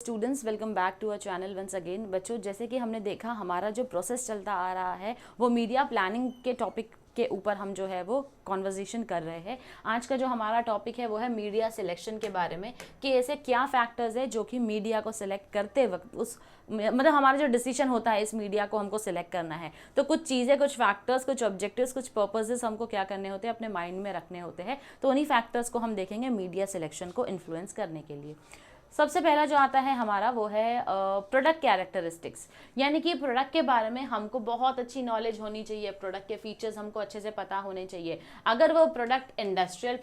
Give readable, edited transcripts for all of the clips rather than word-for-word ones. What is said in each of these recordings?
Students, welcome back to our channel once again. बच्चों, जैसे कि हमने देखा हमारा जो प्रोसेस चलता आ रहा है वो मीडिया प्लानिंग के टॉपिक के ऊपर हम जो है वो कॉन्वर्जेशन कर रहे हैं। आज का जो हमारा टॉपिक है वो है मीडिया सिलेक्शन के बारे में, कि ऐसे क्या फैक्टर्स है जो कि मीडिया को सिलेक्ट करते वक्त उस मतलब हमारा जो डिसीजन होता है इस मीडिया को हमको सिलेक्ट करना है, तो कुछ चीज़ें, कुछ फैक्टर्स, कुछ ऑब्जेक्टिव्स, कुछ पर्पसेस हमको क्या करने होते हैं, अपने माइंड में रखने होते हैं। तो उन्हीं फैक्टर्स को हम देखेंगे मीडिया सिलेक्शन को इन्फ्लुएंस करने के लिए। सबसे पहला जो आता है हमारा वो है प्रोडक्ट कैरेक्टरिस्टिक्स, यानी कि प्रोडक्ट के बारे में हमको बहुत अच्छी नॉलेज होनी चाहिए, प्रोडक्ट के फीचर्स हमको अच्छे से पता होने चाहिए। अगर वो प्रोडक्ट इंडस्ट्रियल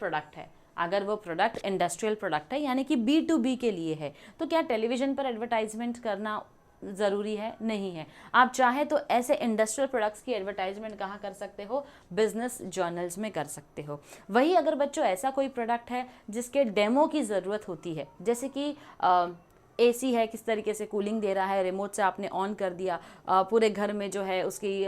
प्रोडक्ट है यानी कि B2B के लिए है, तो क्या टेलीविज़न पर एडवर्टाइजमेंट करना ज़रूरी है? नहीं है। आप चाहे तो ऐसे इंडस्ट्रियल प्रोडक्ट्स की एडवर्टाइजमेंट कहाँ कर सकते हो? बिजनेस जर्नल्स में कर सकते हो। वही अगर बच्चों ऐसा कोई प्रोडक्ट है जिसके डेमो की ज़रूरत होती है, जैसे कि एसी है, किस तरीके से कूलिंग दे रहा है, रिमोट से आपने ऑन कर दिया, पूरे घर में जो है उसकी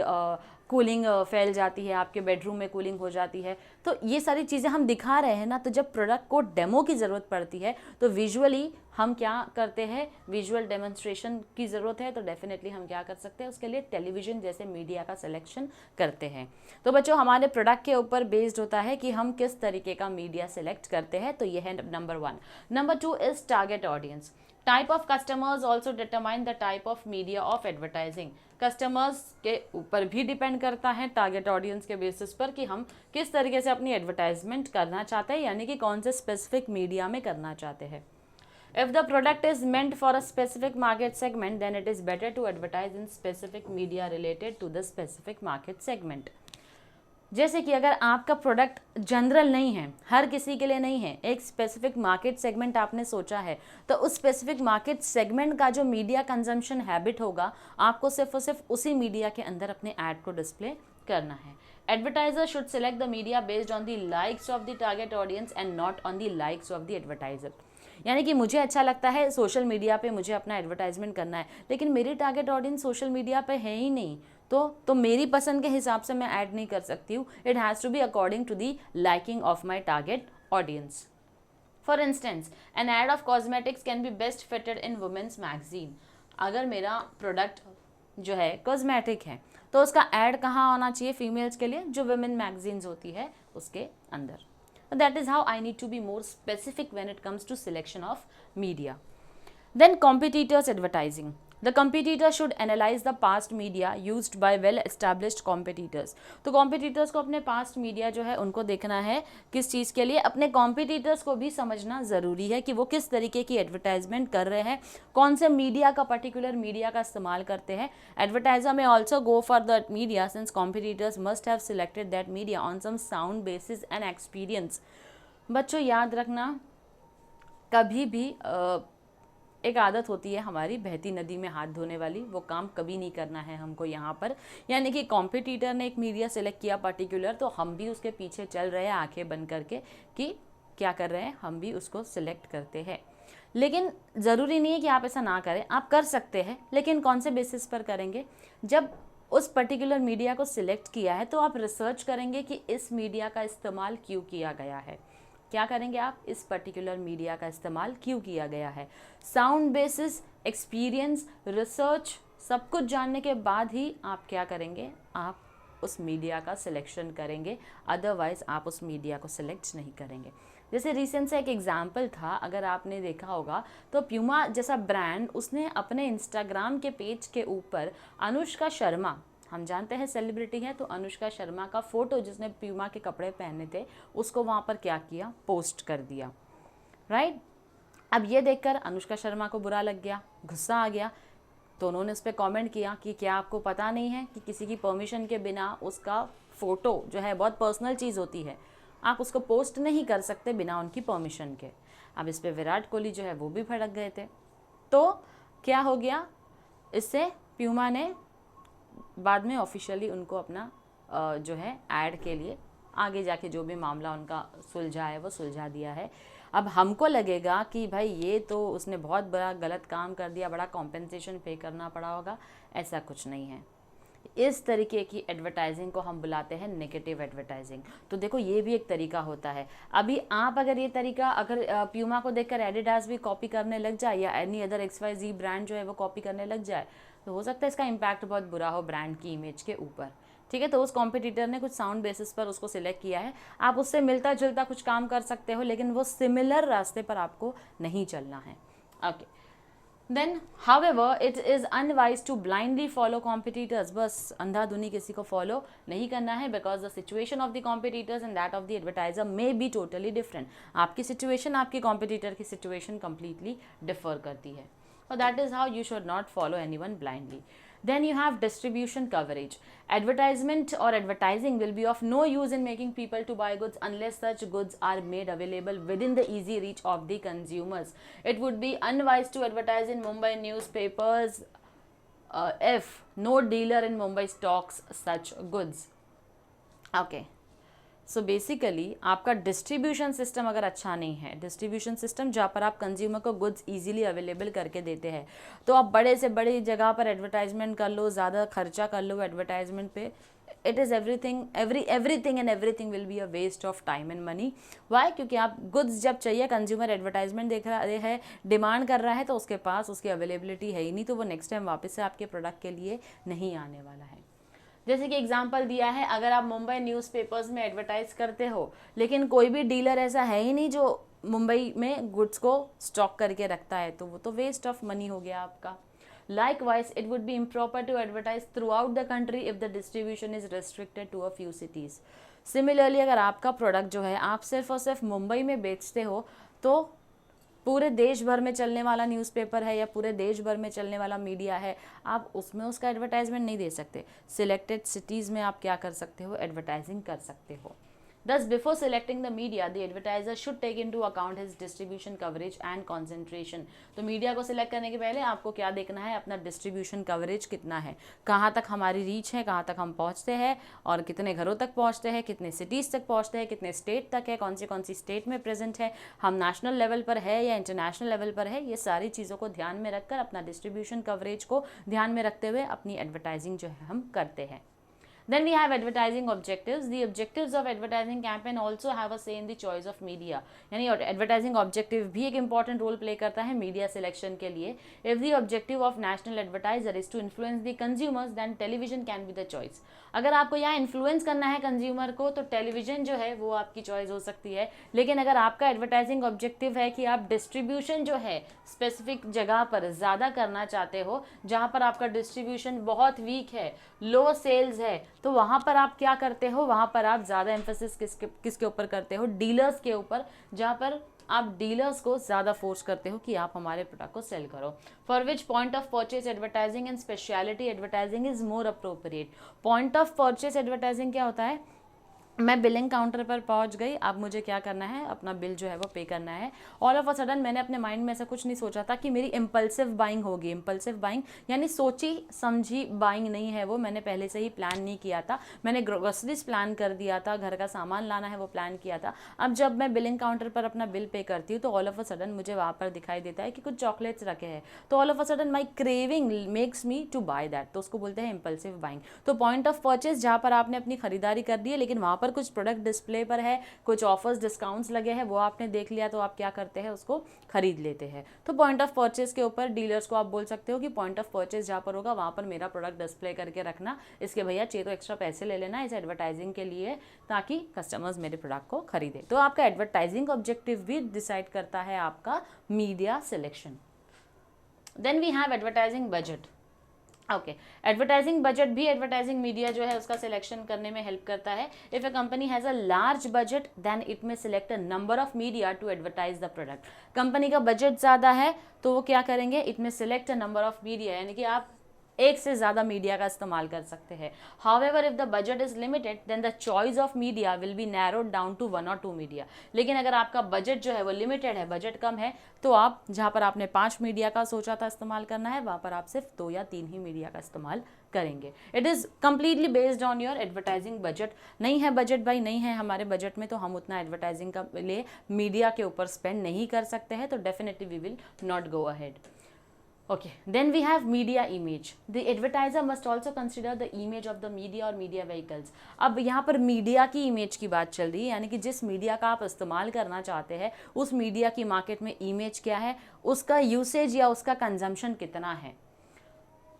कूलिंग फैल जाती है, आपके बेडरूम में कूलिंग हो जाती है, तो ये सारी चीज़ें हम दिखा रहे हैं ना। तो जब प्रोडक्ट को डेमो की ज़रूरत पड़ती है तो विजुअली हम क्या करते हैं, विजुअल डेमोन्स्ट्रेशन की ज़रूरत है, तो डेफिनेटली हम क्या कर सकते हैं, उसके लिए टेलीविज़न जैसे मीडिया का सिलेक्शन करते हैं। तो बच्चों, हमारे प्रोडक्ट के ऊपर बेस्ड होता है कि हम किस तरीके का मीडिया सेलेक्ट करते हैं। तो ये है number 1। Number 2 is target audience. Type of customers also determine the type of media of advertising. Customers के ऊपर भी डिपेंड करता है टारगेट ऑडियंस के बेसिस पर कि हम किस तरीके से अपनी एडवर्टाइजमेंट करना चाहते हैं, यानी कि कौन से स्पेसिफिक मीडिया में करना चाहते हैं। If the product is meant for a specific market segment, then it is better to advertise in specific media related to the specific market segment. जैसे कि अगर आपका प्रोडक्ट जनरल नहीं है, हर किसी के लिए नहीं है, एक स्पेसिफिक मार्केट सेगमेंट आपने सोचा है, तो उस स्पेसिफिक मार्केट सेगमेंट का जो मीडिया कंजम्पशन हैबिट होगा, आपको सिर्फ और सिर्फ उसी मीडिया के अंदर अपने ऐड को डिस्प्ले करना है। Advertiser should select the media based on the likes of the target audience and not on the likes of the advertiser. यानी कि मुझे अच्छा लगता है सोशल मीडिया पे मुझे अपना एडवर्टाइजमेंट करना है, लेकिन मेरी टारगेट ऑडियंस सोशल मीडिया पे है ही नहीं, तो मेरी पसंद के हिसाब से मैं ऐड नहीं कर सकती हूँ। It has to be according to the liking of my target audience. For instance, an ad of cosmetics can be best fitted in women's magazine. अगर मेरा प्रोडक्ट जो है कॉस्मेटिक है तो उसका ऐड कहाँ होना चाहिए फीमेल्स के लिए? जो वुमेन मैगजीन्स होती है उसके अंदर। That is how I need to be more specific when it comes to selection of media. Then competitors advertising. The competitor should analyze the past media used by well-established competitors. तो competitors को अपने past media जो है उनको देखना है किस चीज़ के लिए, अपने competitors को भी समझना ज़रूरी है कि वो किस तरीके की advertisement कर रहे हैं, कौन से मीडिया का पर्टिकुलर मीडिया का इस्तेमाल करते हैं। Advertiser may also go for that media since competitors must have selected that media on some sound basis and experience. बच्चों याद रखना, कभी भी एक आदत होती है हमारी बहती नदी में हाथ धोने वाली, वो काम कभी नहीं करना है हमको यहाँ पर। यानी कि कॉम्पिटिटर ने एक मीडिया सेलेक्ट किया पर्टिकुलर, तो हम भी उसके पीछे चल रहे हैं आंखें बंद करके कि क्या कर रहे हैं, हम भी उसको सिलेक्ट करते हैं। लेकिन ज़रूरी नहीं है कि आप ऐसा ना करें, आप कर सकते हैं, लेकिन कौन से बेसिस पर करेंगे? जब उस पर्टिकुलर मीडिया को सिलेक्ट किया है तो आप रिसर्च करेंगे कि इस मीडिया का इस्तेमाल क्यों किया गया है। क्या करेंगे आप? इस पर्टिकुलर मीडिया का इस्तेमाल क्यों किया गया है। साउंड बेसिस, एक्सपीरियंस, रिसर्च, सब कुछ जानने के बाद ही आप क्या करेंगे, आप उस मीडिया का सिलेक्शन करेंगे, अदरवाइज आप उस मीडिया को सिलेक्ट नहीं करेंगे। जैसे रिसेंट से एक एग्जाम्पल था, अगर आपने देखा होगा तो प्यूमा जैसा ब्रांड, उसने अपने इंस्टाग्राम के पेज के ऊपर अनुष्का शर्मा, हम जानते हैं सेलिब्रिटी है, तो अनुष्का शर्मा का फ़ोटो जिसने प्यूमा के कपड़े पहने थे उसको वहाँ पर क्या किया, पोस्ट कर दिया, राइट। अब ये देखकर अनुष्का शर्मा को बुरा लग गया, गुस्सा आ गया, तो उन्होंने उस पर कॉमेंट किया कि क्या आपको पता नहीं है कि किसी की परमिशन के बिना उसका फ़ोटो जो है, बहुत पर्सनल चीज़ होती है, आप उसको पोस्ट नहीं कर सकते बिना उनकी परमिशन के। अब इस पर विराट कोहली जो है वो भी भड़क गए थे। तो क्या हो गया, इससे प्यूमा ने बाद में ऑफिशियली उनको अपना जो है ऐड के लिए आगे जाके जो भी मामला उनका सुलझा है वो सुलझा दिया है। अब हमको लगेगा कि भाई ये तो उसने बहुत बड़ा गलत काम कर दिया, बड़ा कॉम्पेंसेशन पे करना पड़ा होगा, ऐसा कुछ नहीं है। इस तरीके की एडवर्टाइजिंग को हम बुलाते हैं नेगेटिव एडवर्टाइजिंग। तो देखो ये भी एक तरीका होता है। अभी आप अगर ये तरीका अगर प्यूमा को देखकर एडिडास भी कॉपी करने लग जाए या एनी अदर XYZ ब्रांड जो है वो कॉपी करने लग जाए, तो हो सकता है इसका इम्पैक्ट बहुत बुरा हो ब्रांड की इमेज के ऊपर। ठीक है, तो उस कॉम्पिटिटर ने कुछ साउंड बेसिस पर उसको सिलेक्ट किया है, आप उससे मिलता जुलता कुछ काम कर सकते हो, लेकिन वो सिमिलर रास्ते पर आपको नहीं चलना है। Okay, Then, however, it is unwise to blindly follow competitors. बस अंधाधुनी किसी को follow नहीं करना है, because the situation of the competitors and that of the advertiser may be totally different. आपकी situation आपकी competitor की situation completely differ करती है. So that is how you should not follow anyone blindly. Then you have distribution coverage. Advertisement or advertising will be of no use in making people to buy goods unless such goods are made available within the easy reach of the consumers. It would be unwise to advertise in Mumbai newspapers if no dealer in Mumbai stocks such goods. Okay. So basically आपका distribution system अगर अच्छा नहीं है, distribution system जहाँ पर आप consumer को goods easily available करके देते हैं, तो आप बड़े से बड़ी जगह पर एडवर्टाइजमेंट कर लो, ज़्यादा खर्चा कर लो एडवर्टाइजमेंट पे, it is everything and everything will be a waste of time and money. Why? क्योंकि आप गुड्स जब चाहिए, कंज्यूमर एडवर्टाइजमेंट देख रहा है, डिमांड कर रहा है, तो उसके पास उसकी अवेलेबिलिटी है ही नहीं, तो वो नेक्स्ट टाइम वापस से आपके प्रोडक्ट के लिए नहीं आने वाला है। जैसे कि एग्जांपल दिया है, अगर आप मुंबई न्यूज़पेपर्स में एडवर्टाइज करते हो, लेकिन कोई भी डीलर ऐसा है ही नहीं जो मुंबई में गुड्स को स्टॉक करके रखता है, तो वो तो वेस्ट ऑफ मनी हो गया आपका। Likewise, it would be improper to advertise throughout the country if the distribution is restricted to a few cities. Similarly, अगर आपका प्रोडक्ट जो है आप सिर्फ और सिर्फ मुंबई में बेचते हो, तो पूरे देश भर में चलने वाला न्यूज़पेपर है या पूरे देश भर में चलने वाला मीडिया है, आप उसमें उसका एडवर्टाइजमेंट नहीं दे सकते। सिलेक्टेड सिटीज़ में आप क्या कर सकते हो, एडवर्टाइजिंग कर सकते हो। Thus, before selecting the media, the advertiser should take into account his distribution coverage and concentration. तो मीडिया को सिलेक्ट करने के पहले आपको क्या देखना है, अपना डिस्ट्रीब्यूशन कवरेज कितना है, कहाँ तक हमारी रीच है, कहाँ तक हम पहुँचते हैं और कितने घरों तक पहुँचते हैं, कितने सिटीज़ तक पहुँचते हैं, कितने स्टेट तक है, कौन सी स्टेट में प्रेजेंट है, हम नेशनल लेवल पर है या इंटरनेशनल लेवल पर है। ये सारी चीज़ों को ध्यान में रखकर, अपना डिस्ट्रीब्यूशन कवरेज को ध्यान में रखते हुए अपनी एडवर्टाइजिंग जो है हम करते हैं। Then we have advertising objectives. The objectives of advertising campaign also have a say in the choice of media. यानी advertising objective भी एक important role play करता है media selection के लिए. If the objective of national advertiser is to influence the consumers, then television can be the choice. अगर आपको यहाँ इन्फ्लुएंस करना है कंज्यूमर को, तो टेलीविजन जो है वो आपकी चॉइस हो सकती है। लेकिन अगर आपका एडवर्टाइजिंग ऑब्जेक्टिव है कि आप डिस्ट्रीब्यूशन जो है स्पेसिफिक जगह पर ज़्यादा करना चाहते हो, जहाँ पर आपका डिस्ट्रीब्यूशन बहुत वीक है, लो सेल्स है, तो वहाँ पर आप क्या करते हो, वहाँ पर आप ज़्यादा एम्फेसिस किसके ऊपर करते हो, डीलर्स के ऊपर, जहाँ पर आप डीलर्स को ज़्यादा फोर्स करते हो कि आप हमारे प्रोडक्ट को सेल करो। For which point of purchase advertising and speciality advertising is more appropriate. Point of purchase advertising क्या होता है, मैं बिलिंग काउंटर पर पहुंच गई, अब मुझे क्या करना है, अपना बिल जो है वो पे करना है। ऑल ऑफ अ सडन मैंने अपने माइंड में ऐसा कुछ नहीं सोचा था कि मेरी इम्पल्सिव बाइंग होगी। इम्पल्सिव बाइंग यानी सोची समझी बाइंग नहीं है वो, मैंने पहले से ही प्लान नहीं किया था, मैंने ग्रोसरीज प्लान कर दिया था, घर का सामान लाना है वो प्लान किया था। अब जब मैं बिलिंग काउंटर पर अपना बिल पे करती हूँ, तो ऑल ऑफ अ सडन मुझे वहाँ पर दिखाई देता है कि कुछ चॉकलेट्स रखे हैं, तो all of a sudden my craving makes me to buy that, तो उसको बोलते हैं इम्पल्सिव बाइंग। तो पॉइंट ऑफ परचेज जहाँ पर आपने अपनी खरीदारी कर दी है, लेकिन वहाँ पर कुछ प्रोडक्ट डिस्प्ले पर है, कुछ ऑफर्स डिस्काउंट्स लगे हैं, वो आपने देख लिया, तो आप क्या करते हैं, उसको खरीद लेते हैं। तो पॉइंट ऑफ परचेज के ऊपर डीलर्स को आप बोल सकते हो कि पॉइंट ऑफ परचेज जहाँ पर होगा वहाँ पर मेरा प्रोडक्ट डिस्प्ले करके रखना, इसके भैया चाहिए तो एक्स्ट्रा पैसे ले लेना इस एडवर्टाइजिंग के लिए, ताकि कस्टमर्स मेरे प्रोडक्ट को खरीदे। तो आपका एडवर्टाइजिंग ऑब्जेक्टिव भी डिसाइड करता है आपका media selection. Then we have advertising budget. Okay, advertising budget भी एडवर्टाइजिंग मीडिया जो है उसका सिलेक्शन करने में हेल्प करता है। If a company has a large budget, then it may select a number of media to advertise the product. Company का budget ज़्यादा है तो वो क्या करेंगे, it may select a number of media, यानी कि आप एक से ज़्यादा मीडिया का इस्तेमाल कर सकते हैं। However if the budget is limited, then the choice of media will be narrowed down to 1 or 2 media. लेकिन अगर आपका बजट जो है वो लिमिटेड है, बजट कम है, तो आप जहाँ पर आपने 5 मीडिया का सोचा था इस्तेमाल करना है, वहाँ पर आप सिर्फ 2 या 3 ही मीडिया का इस्तेमाल करेंगे। It is completely based on your advertising budget. नहीं है बजट भाई, नहीं है हमारे बजट में, तो हम उतना एडवर्टाइजिंग का लिए मीडिया के ऊपर स्पेंड नहीं कर सकते हैं, तो definitely we will not go ahead. Okay, then we have media image. The advertiser must also consider the image of the media or media vehicles. अब यहाँ पर मीडिया की इमेज की बात चल रही है, यानी कि जिस मीडिया का आप इस्तेमाल करना चाहते हैं उस मीडिया की मार्केट में इमेज क्या है, उसका यूसेज या उसका कंजम्पशन कितना है.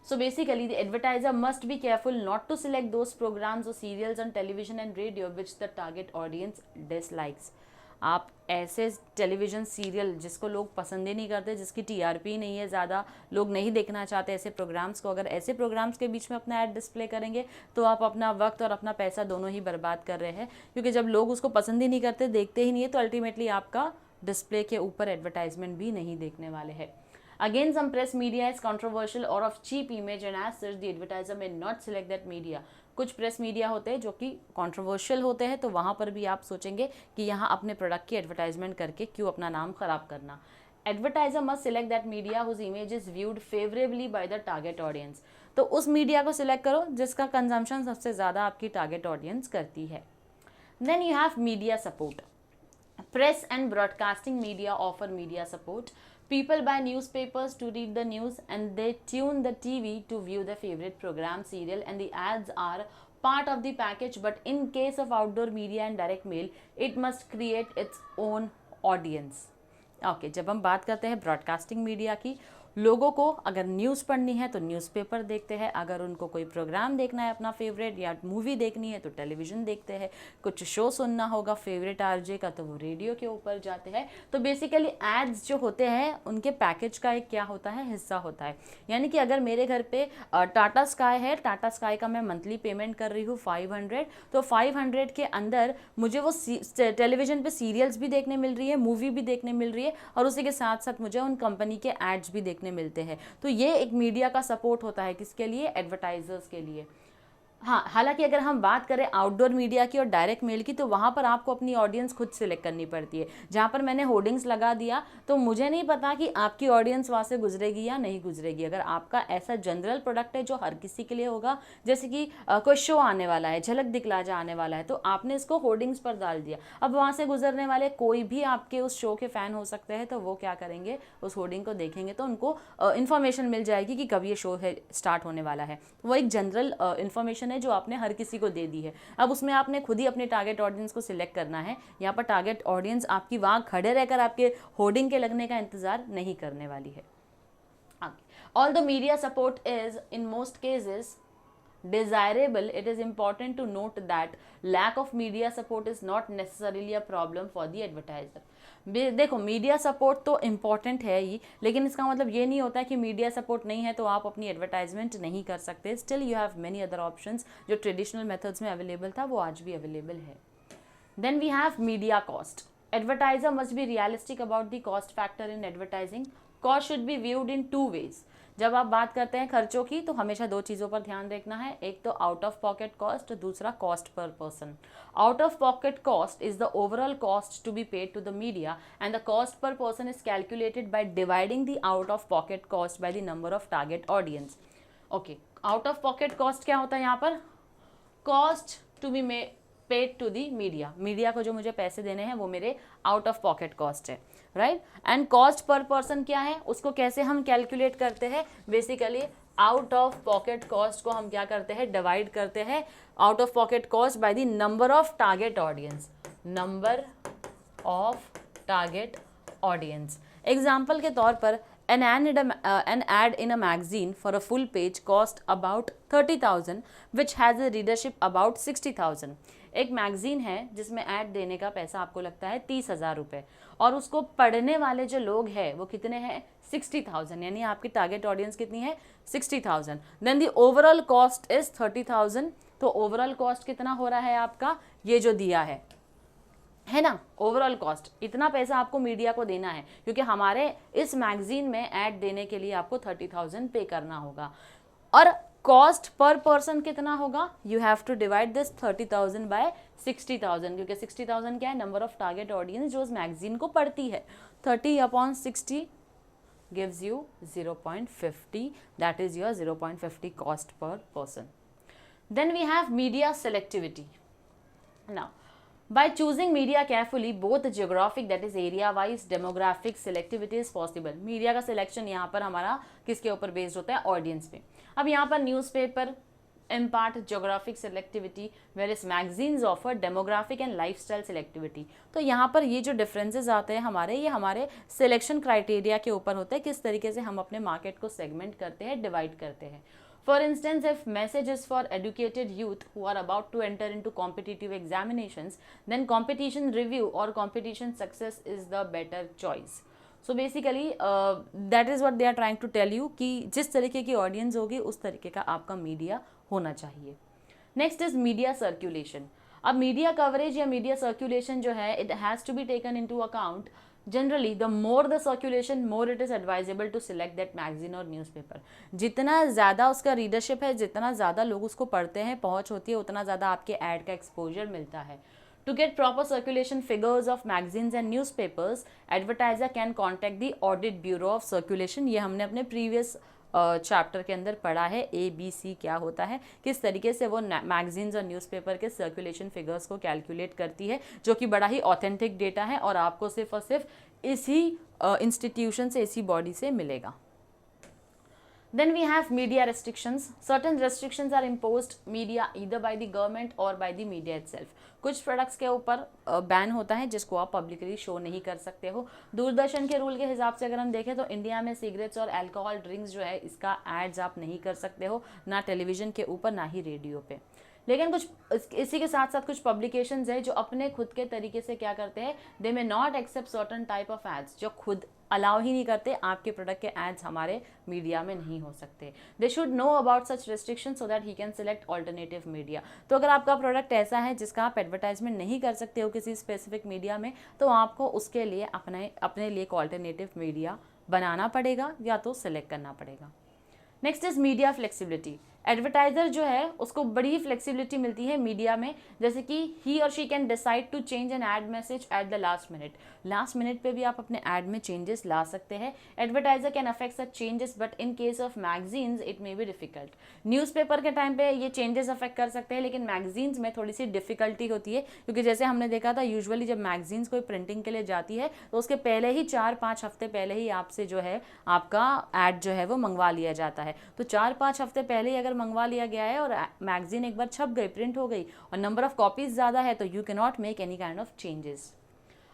So basically the advertiser must be careful not to select those programs or serials on television and radio which the target audience dislikes. आप ऐसे टेलीविज़न सीरियल जिसको लोग पसंद ही नहीं करते, जिसकी टीआरपी नहीं है ज़्यादा, लोग नहीं देखना चाहते ऐसे प्रोग्राम्स को, अगर ऐसे प्रोग्राम्स के बीच में अपना ऐड डिस्प्ले करेंगे तो आप अपना वक्त और अपना पैसा दोनों ही बर्बाद कर रहे हैं, क्योंकि जब लोग उसको पसंद ही नहीं करते, देखते ही नहीं है, तो अल्टीमेटली आपका डिस्प्ले के ऊपर एडवर्टाइजमेंट भी नहीं देखने वाले हैं. Again, some press media is controversial or of cheap image and as such the advertiser may not select that media. कुछ प्रेस मीडिया होते हैं जो कि कंट्रोवर्शियल होते हैं, तो वहाँ पर भी आप सोचेंगे कि यहाँ अपने प्रोडक्ट की एडवर्टाइजमेंट करके क्यों अपना नाम खराब करना. Advertiser must select that media whose image is viewed favourably by the target audience. तो उस मीडिया को सिलेक्ट करो जिसका कंजम्पशन सबसे ज़्यादा आपकी टारगेट ऑडियंस करती है. Then you have media support. Press and broadcasting media offer media support. People buy newspapers to read the news and they tune the TV to view their favorite program, serial, and the ads are part of the package. But in case of outdoor media and direct mail, it must create its own audience. Okay, जब हम बात करते हैं broadcasting media की, लोगों को अगर news पढ़नी है तो न्यूज़पेपर देखते हैं, अगर उनको कोई प्रोग्राम देखना है अपना फेवरेट या मूवी देखनी है तो टेलीविज़न देखते हैं, कुछ शो सुनना होगा फेवरेट आरजे का तो वो रेडियो के ऊपर जाते हैं. तो बेसिकली एड्स जो होते हैं उनके पैकेज का एक क्या होता है, हिस्सा होता है. यानी कि अगर मेरे घर पे टाटा स्काई है, टाटा स्काई का मैं मंथली पेमेंट कर रही हूँ 500, तो 500 के अंदर मुझे वो टेलीविज़न पे सीरियल्स भी देखने मिल रही है, मूवी भी देखने मिल रही है, और उसी के साथ साथ मुझे उन कंपनी के एड्स भी देखने मिलते हैं. तो ये एक मीडिया का सपोर्ट होता है, किसके लिए, एडवर्टाइजर्स के लिए. हाँ, हालांकि अगर हम बात करें आउटडोर मीडिया की और डायरेक्ट मेल की, तो वहाँ पर आपको अपनी ऑडियंस खुद सिलेक्ट करनी पड़ती है. जहाँ पर मैंने होर्डिंग्स लगा दिया तो मुझे नहीं पता कि आपकी ऑडियंस वहाँ से गुजरेगी या नहीं गुजरेगी. अगर आपका ऐसा जनरल प्रोडक्ट है जो हर किसी के लिए होगा, जैसे कि कोई शो आने वाला है, झलक दिखला जा आने वाला है, तो आपने इसको होर्डिंग्स पर डाल दिया. अब वहाँ से गुजरने वाले कोई भी आपके उस शो के फ़ैन हो सकते हैं, तो वो क्या करेंगे, उस होर्डिंग को देखेंगे तो उनको इन्फॉर्मेशन मिल जाएगी कि कब ये शो है स्टार्ट होने वाला है. वो एक जनरल इन्फॉर्मेशन है जो आपने हर किसी को दे दी है. अब उसमें आपने खुद ही अपने टारगेट ऑडियंस को सिलेक्ट करना है. यहाँ पर टारगेट ऑडियंस आपकी वहाँ खड़े रहकर आपके होर्डिंग के लगने का इंतजार नहीं करने वाली है. Although media support is in most cases desirable, it is important to note that lack of media support is not necessarily a problem for the advertiser. देखो, मीडिया सपोर्ट तो इम्पॉर्टेंट है ही, लेकिन इसका मतलब ये नहीं होता है कि मीडिया सपोर्ट नहीं है तो आप अपनी एडवर्टाइजमेंट नहीं कर सकते. Still you have many other options. जो ट्रेडिशनल मेथड्स में अवेलेबल था वो आज भी अवेलेबल है. Then we have media cost. Advertiser must be realistic about the cost factor in advertising. Cost should be viewed in 2 ways. जब आप बात करते हैं खर्चों की तो हमेशा 2 चीज़ों पर ध्यान रखना है. एक तो आउट ऑफ पॉकेट कॉस्ट, दूसरा cost per person. Out of pocket cost is the overall cost to be paid to the media and the cost per person is calculated by dividing the out of pocket cost by the number of target audience. Okay, out of pocket cost क्या होता है यहाँ पर, cost to be paid to the media. Media को जो मुझे पैसे देने हैं वो मेरे आउट ऑफ पॉकेट कॉस्ट है, right. And cost per person क्या है, उसको कैसे हम कैलकुलेट करते हैं, basically out of pocket cost को हम क्या करते हैं, डिवाइड करते हैं out of pocket cost by the number of target audience. Number of target audience. Example के तौर पर an ad in a magazine for a full page cost about 30,000 which has a readership about 60,000. एक magazine है जिसमें add देने का पैसा आपको लगता है 30,000 रुपये, और उसको पढ़ने वाले जो लोग हैं वो कितने हैं, 60,000. यानी आपकी टारगेट ऑडियंस कितनी है, 60,000. Then the overall cost is 30,000. तो ओवरऑल कॉस्ट कितना हो रहा है आपका, ये जो दिया है ना, ओवरऑल कॉस्ट, इतना पैसा आपको मीडिया को देना है, क्योंकि हमारे इस मैगजीन में ऐड देने के लिए आपको 30,000 पे करना होगा. और कॉस्ट पर पर्सन कितना होगा, you have to divide this 30,000 by 60,000, क्योंकि 60,000 क्या है, नंबर ऑफ टारगेट ऑडियंस जो उस मैगजीन को पढ़ती है. 30/60 gives you 0.50, that is your 0.50 cost per person. Then we have media selectivity. Now By choosing media carefully, both geographic that is area wise, demographic selectivity is possible. Media का selection यहाँ पर हमारा किसके ऊपर based होता है, audience पे. अब यहाँ पर newspaper impart geographic selectivity whereas magazines offer demographic and lifestyle selectivity. तो यहाँ पर ये जो differences आते हैं हमारे, ये हमारे सिलेक्शन क्राइटेरिया के ऊपर होता है, किस तरीके से हम अपने मार्केट को सेगमेंट करते हैं, डिवाइड करते हैं. For instance, if message is for educated youth who are about to enter into competitive examinations, then competition review or competition success is the better choice. So basically that is what they are trying to tell you कि जिस तरीके की audience होगी उस तरीके का आपका media होना चाहिए. Next is media circulation. अब मीडिया कवरेज या मीडिया सर्कुलेशन जो है, it has to be taken into account. Generally the more the circulation, more it is advisable to select that magazine और न्यूज़पेपर. जितना ज़्यादा उसका रीडरशिप है, जितना ज़्यादा लोग उसको पढ़ते हैं, पहुँच होती है, उतना ज़्यादा आपके ऐड का एक्सपोजर मिलता है. To get proper circulation figures of magazines and newspapers, advertiser can contact the Audit Bureau of Circulation. ये हमने अपने previous चैप्टर के अंदर पढ़ा है, ABC क्या होता है, किस तरीके से वो मैगजीन्स और न्यूज़पेपर के सर्कुलेशन फिगर्स को कैलकुलेट करती है, जो कि बड़ा ही ऑथेंटिक डेटा है और आपको सिर्फ और सिर्फ इसी इंस्टीट्यूशन से, इसी बॉडी से मिलेगा. Then we have media restrictions. Certain restrictions are imposed media either by the government or by the media itself. कुछ प्रोडक्ट्स के ऊपर बैन होता है जिसको आप पब्लिकली शो नहीं कर सकते हो. दूरदर्शन के रूल के हिसाब से अगर हम देखें तो इंडिया में सिगरेट्स और अल्कोहल ड्रिंक्स जो है, इसका एड्स आप नहीं कर सकते हो, ना टेलीविजन के ऊपर ना ही रेडियो पे. लेकिन कुछ इसी के साथ साथ कुछ पब्लिकेशंस है जो अपने खुद के तरीके से क्या करते हैं, they may not accept certain type of ads, जो खुद अलाउ ही नहीं करते, आपके प्रोडक्ट के एड्स हमारे मीडिया में नहीं हो सकते. They should know about such restriction so that he can select alternative media. तो अगर आपका प्रोडक्ट ऐसा है जिसका आप एडवर्टाइजमेंट नहीं कर सकते हो किसी स्पेसिफिक मीडिया में, तो आपको उसके लिए अपने लिए एक ऑल्टरनेटिव मीडिया बनाना पड़ेगा या तो सिलेक्ट करना पड़ेगा. Next is media flexibility. Advertiser जो है उसको बड़ी ही फ्लेक्सिबिलिटी मिलती है मीडिया में, जैसे कि ही और she can decide to change an ad message at the last minute. Last minute पे भी आप अपने एड में चेंजेस ला सकते हैं. Advertiser can affect such changes but in case of magazines it may be difficult. Newspaper के time पे ये चेंजेस अफेक्ट कर सकते हैं, लेकिन मैगजीन्स में थोड़ी सी डिफिकल्टी होती है, क्योंकि जैसे हमने देखा था यूजुअली जब मैगजीन्स कोई प्रिंटिंग के लिए जाती है तो उसके पहले ही 4-5 हफ्ते पहले ही आपसे जो है आपका एड जो है वो मंगवा लिया जाता है. तो 4-5 हफ्ते पहले ही अगर मंगवा लिया गया है और मैगजीन एक बार छप गई, प्रिंट हो गई और नंबर ऑफ कॉपीज ज़्यादा है, तो you can not make any kind of changes.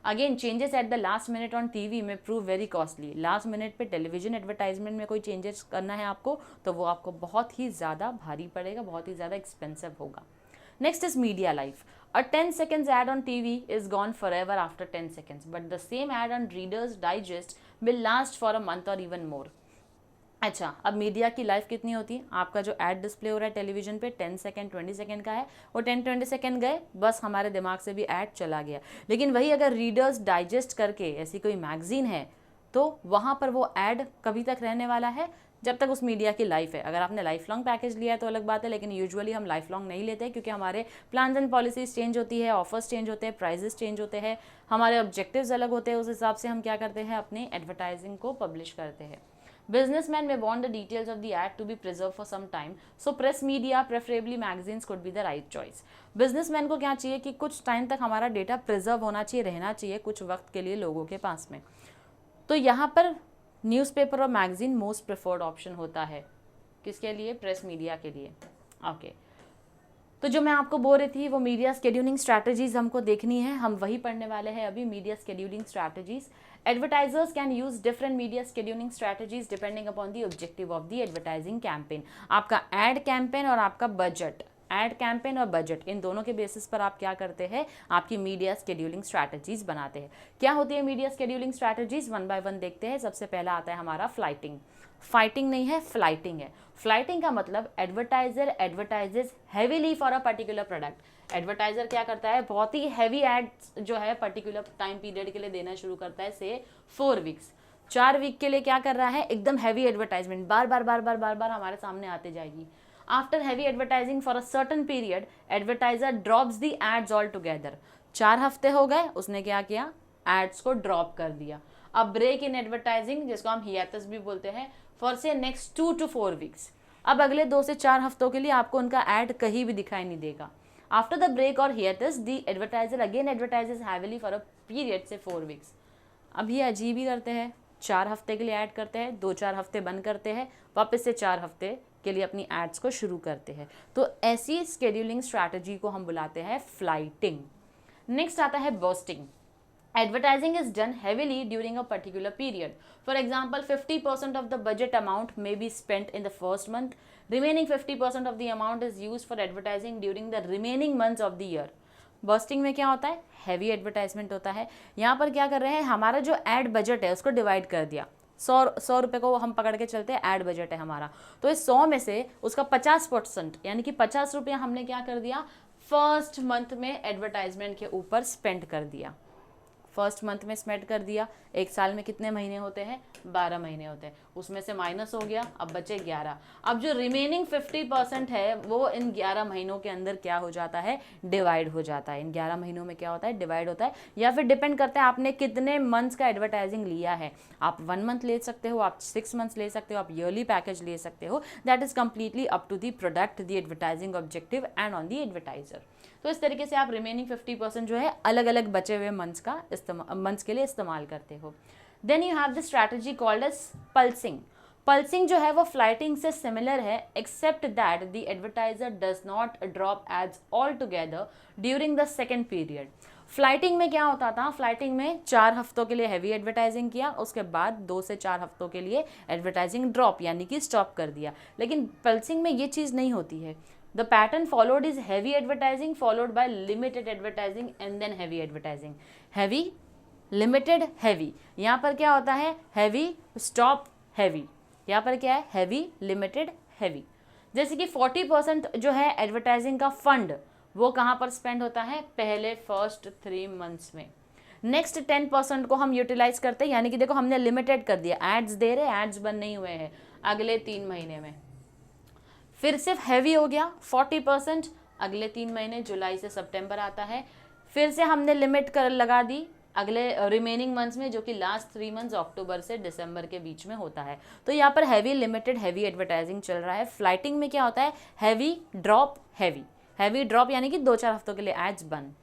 Again changes at the last minute on TV में prove very costly. Last minute पे टेलीविजन एडवर्टाइजमेंट में कोई चेंजेस करना है आपको तो वो आपको बहुत ही ज़्यादा भारी पड़ेगा, बहुत ही ज़्यादा एक्सपेंसिव होगा. Next is media life. A 10 seconds ad on TV is gone forever after 10 seconds, but the same ad on Reader's Digest will last for a month or even more. अच्छा, अब मीडिया की life कितनी होती है, आपका जो add display हो रहा है टेलीविजन पे 10 सेकंड 20 सेकंड का है, वो 10-20 सेकंड गए, बस हमारे दिमाग से भी ऐड चला गया. लेकिन वही अगर रीडर्स डाइजेस्ट करके ऐसी कोई मैगजीन है तो वहाँ पर वो ऐड कभी तक रहने वाला है, जब तक उस मीडिया की लाइफ है. अगर आपने लाइफ लॉन्ग पैकेज लिया है तो अलग बात है, लेकिन यूजुअली हम लाइफ लॉन्ग नहीं लेते क्योंकि हमारे प्लान्स एंड पॉलिसीज चेंज होती है, ऑफर्स चेंज होते हैं, प्राइजेस चेंज होते हैं, हमारे ऑब्जेक्टिव्स अलग होते हैं. उस हिसाब से हम क्या करते हैं, अपनी एडवर्टाइजिंग को पब्लिश करते हैं. Businessmen may want the details of the ad to be preserved for some time, so press media, preferably magazines, could be the right choice. Businessmen को क्या चाहिए कि कुछ टाइम तक हमारा डेटा प्रिजर्व होना चाहिए, रहना चाहिए कुछ वक्त के लिए लोगों के पास में. तो यहाँ पर न्यूज़पेपर और मैगजीन मोस्ट प्रेफर्ड ऑप्शन होता है. किसके लिए, प्रेस मीडिया के लिए. ओके तो जो मैं आपको बोल रही थी वो मीडिया स्केड्यूलिंग स्ट्रैटेजीज हमको देखनी है, हम वही पढ़ने वाले हैं अभी, media scheduling strategies. Advertisers can use different media scheduling strategies depending upon the objective of the advertising campaign. आपका ad campaign और आपका budget, ad campaign और budget, इन दोनों के बेसिस पर आप क्या करते हैं, आपकी मीडिया स्केड्यूलिंग स्ट्रैटेजीज बनाते हैं. क्या होती है media scheduling strategies, one by one देखते हैं. सबसे पहला आता है हमारा फ्लाइटिंग. फाइटिंग नहीं है, फ्लाइटिंग है. फ्लाइटिंग का मतलब advertiser advertises heavily for a particular product. Advertiser क्या करता है, बहुत ही हैवी एड्स जो है पर्टिकुलर टाइम पीरियड के लिए देना शुरू करता है, से 4 वीक्स 4 वीक के लिए क्या कर रहा है, एकदम हैवी एडवर्टाइजमेंट बार बार हमारे सामने आते जाएगी. After heavy advertising for a certain period advertiser drops the ads all together. 4 हफ्ते हो गए, उसने क्या किया, एड्स को ड्रॉप कर दिया. अब ब्रेक इन एडवर्टाइजिंग, जिसको हम हियातस भी बोलते हैं, फॉर से नेक्स्ट 2 to 4 वीक्स. अब अगले 2 से 4 हफ्तों के लिए आपको उनका एड कहीं भी दिखाई नहीं देगा. After the break or hiatus, the advertiser again advertises heavily for a period से 4 weeks. अब ये अजीब ही करते हैं, 4 हफ्ते के लिए ऐड करते हैं, 2-4 हफ्ते बंद करते हैं, वापस से 4 हफ्ते के लिए अपनी एड्स को शुरू करते हैं. तो ऐसी स्केड्यूलिंग स्ट्रैटेजी को हम बुलाते हैं फ्लाइटिंग. नेक्स्ट आता है bursting. Advertising is done heavily during a particular period. For example, 50% of the budget amount may be spent in the first month. Remaining 50% of the amount is used for advertising during the remaining months of the year. Bursting में क्या होता है? Heavy advertisement होता है. यहाँ पर क्या कर रहे हैं, हमारा जो एड बजट है उसको डिवाइड कर दिया. 100 रुपये को हम पकड़ के चलते हैं, एड बजट है हमारा. तो इस 100 में से उसका 50% यानी कि 50 रुपया हमने क्या कर दिया, फर्स्ट मंथ में एडवर्टाइजमेंट के ऊपर स्पेंड कर दिया. फर्स्ट मंथ में स्पेंड कर दिया. एक साल में कितने महीने होते हैं? 12 महीने होते हैं. उसमें से माइनस हो गया, अब बचे 11. अब जो रिमेनिंग 50% है वो इन 11 महीनों के अंदर क्या हो जाता है, डिवाइड हो जाता है. इन 11 महीनों में क्या होता है, डिवाइड होता है. या फिर डिपेंड करता है आपने कितने मंथ्स का एडवर्टाइजिंग लिया है. आप 1 मंथ ले सकते हो, आप 6 मंथ्स ले सकते हो, आप ईयरली पैकेज ले सकते हो. That is completely up to the product, the advertising objective and on the advertiser. तो इस तरीके से आप रिमेनिंग 50% जो है अलग अलग बचे हुए मंथ्स के लिए इस्तेमाल करते हो. Then you have the strategy called as pulsing. Pulsing जो है वो फ्लाइटिंग से सिमिलर है, except that the advertiser does not drop ads all together during the second period. Flighting में क्या होता था, फ्लाइटिंग में 4 हफ्तों के लिए हैवी एडवर्टाइजिंग किया, उसके बाद 2 से 4 हफ्तों के लिए एडवर्टाइजिंग ड्रॉप यानी कि स्टॉप कर दिया. लेकिन पल्सिंग में ये चीज़ नहीं होती है. The pattern followed is heavy advertising followed by limited advertising and then heavy advertising. Heavy, limited, heavy. यहाँ पर क्या होता है, heavy, stop, heavy. यहाँ पर क्या है, heavy, limited, heavy. जैसे कि 40% जो है एडवर्टाइजिंग का फंड वो कहाँ पर स्पेंड होता है, पहले फर्स्ट 3 मंथ्स में. नेक्स्ट 10% को हम यूटिलाइज करते हैं, यानी कि देखो हमने लिमिटेड कर दिया, एड्स दे रहे, एड्स बंद नहीं हुए हैं, अगले 3 महीने में. फिर सिर्फ हैवी हो गया 40%, अगले 3 महीने जुलाई से सितंबर आता है. फिर से हमने लिमिट कर लगा दी अगले रिमेनिंग मंथ्स में, जो कि लास्ट 3 मंथ्स अक्टूबर से दिसंबर के बीच में होता है. तो यहाँ पर हैवी, लिमिटेड, हैवी एडवर्टाइजिंग चल रहा है. फ्लाइटिंग में क्या होता है, हैवी ड्रॉप, हैवी ड्रॉप यानी कि 2-4 हफ्तों के लिए एड्स बंद.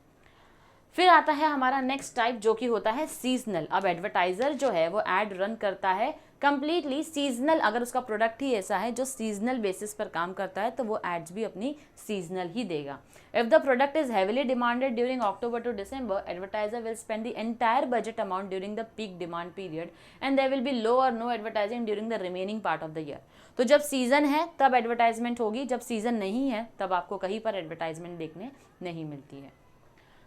फिर आता है हमारा नेक्स्ट टाइप जो कि होता है सीजनल. अब एडवर्टाइजर जो है वो एड रन करता है कंप्लीटली सीजनल. अगर उसका प्रोडक्ट ही ऐसा है जो सीजनल बेसिस पर काम करता है तो वो एड्स भी अपनी सीजनल ही देगा. If the product is heavily demanded during October to December, advertiser will spend the entire budget amount during the peak demand period and there will be low or no advertising during the remaining part of the year. तो जब season है तब advertisement होगी, जब season नहीं है तब आपको कहीं पर एडवर्टाइजमेंट देखने नहीं मिलती है.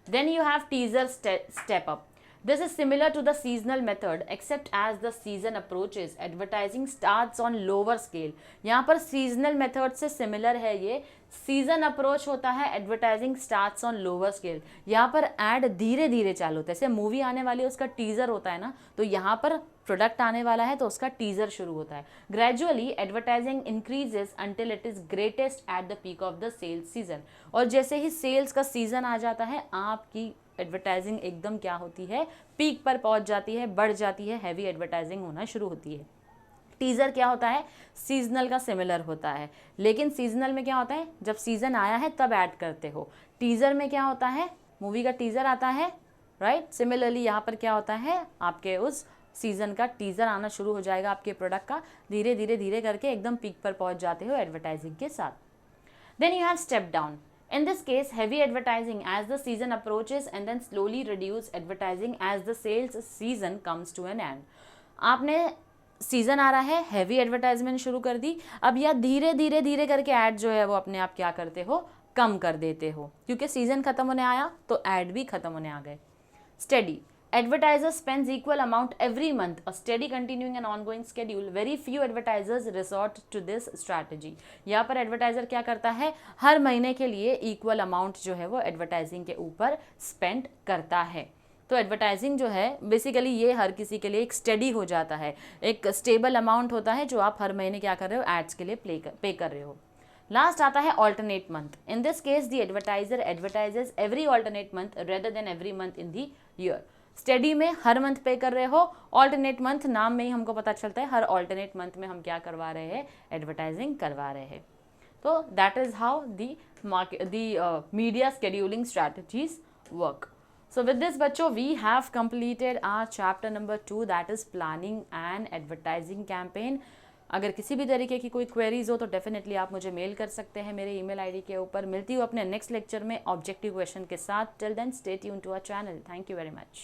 Then you have teaser step up. This is similar to the seasonal method except as the season approaches, advertising starts on lower scale. यहाँ पर seasonal method से similar है ये. सीजन अप्रोच होता है, advertising starts on lower scale. यहाँ पर add धीरे धीरे चालू होता है. जैसे मूवी आने वाली है उसका टीजर होता है ना, तो यहाँ पर प्रोडक्ट आने वाला है तो उसका टीजर शुरू होता है. Gradually advertising increases until it is greatest at the peak of the sales season. और जैसे ही सेल्स का सीजन आ जाता है आपकी एडवर्टाइजिंग एकदम क्या होती है, पीक पर पहुंच जाती है, बढ़ जाती है, हैवी एडवर्टाइजिंग होना शुरू होती है. टीजर क्या होता है, सीजनल का सिमिलर होता है. लेकिन सीजनल में क्या होता है, जब सीजन आया है तब ऐड करते हो. टीजर में क्या होता है, मूवी का टीजर आता है, राइट. सिमिलरली यहाँ पर क्या होता है, आपके उस सीजन का टीजर आना शुरू हो जाएगा आपके प्रोडक्ट का. धीरे धीरे धीरे करके एकदम पीक पर पहुंच जाते हो एडवर्टाइजिंग के साथ. Then you have step down. In this case, heavy advertising as the season approaches and then slowly reduce advertising as the sales season comes to an end. आपने सीजन आ रहा है, हैवी एडवर्टाइजमेंट शुरू कर दी, अब या धीरे धीरे धीरे करके ऐड जो है वो अपने आप क्या करते हो, कम कर देते हो, क्योंकि सीजन खत्म होने आया तो ऐड भी खत्म होने आ गए. Steady. Advertiser spends equal amount every month, a steady continuing and ongoing schedule. Very few advertisers resort to this strategy. यहाँ पर एडवर्टाइजर क्या करता है, हर महीने के लिए इक्वल अमाउंट जो है वो एडवर्टाइजिंग के ऊपर स्पेंड करता है. तो एडवर्टाइजिंग जो है बेसिकली ये हर किसी के लिए एक स्टडी हो जाता है, एक स्टेबल अमाउंट होता है जो आप हर महीने क्या कर रहे हो, एड्स के लिए पे कर रहे हो. लास्ट आता है alternate month. In this case the advertiser advertises every alternate month rather than every month in the year. Study में हर मंथ पे कर रहे हो, ऑल्टरनेट मंथ नाम में ही हमको पता चलता है हर ऑल्टरनेट मंथ में हम क्या करवा रहे हैं, एडवर्टाइजिंग करवा रहे हैं. तो that is how the media scheduling strategies work. So with this बच्चों we have completed our chapter number 2 that is planning and advertising campaign. अगर किसी भी तरीके की कोई क्वेरीज हो तो डेफिनेटली आप मुझे मेल कर सकते हैं मेरे ईमेल आईडी के ऊपर. मिलती हूँ अपने नेक्स्ट लेक्चर में ऑब्जेक्टिव क्वेश्चन के साथ. Till then stay tuned to our channel. Thank you very much.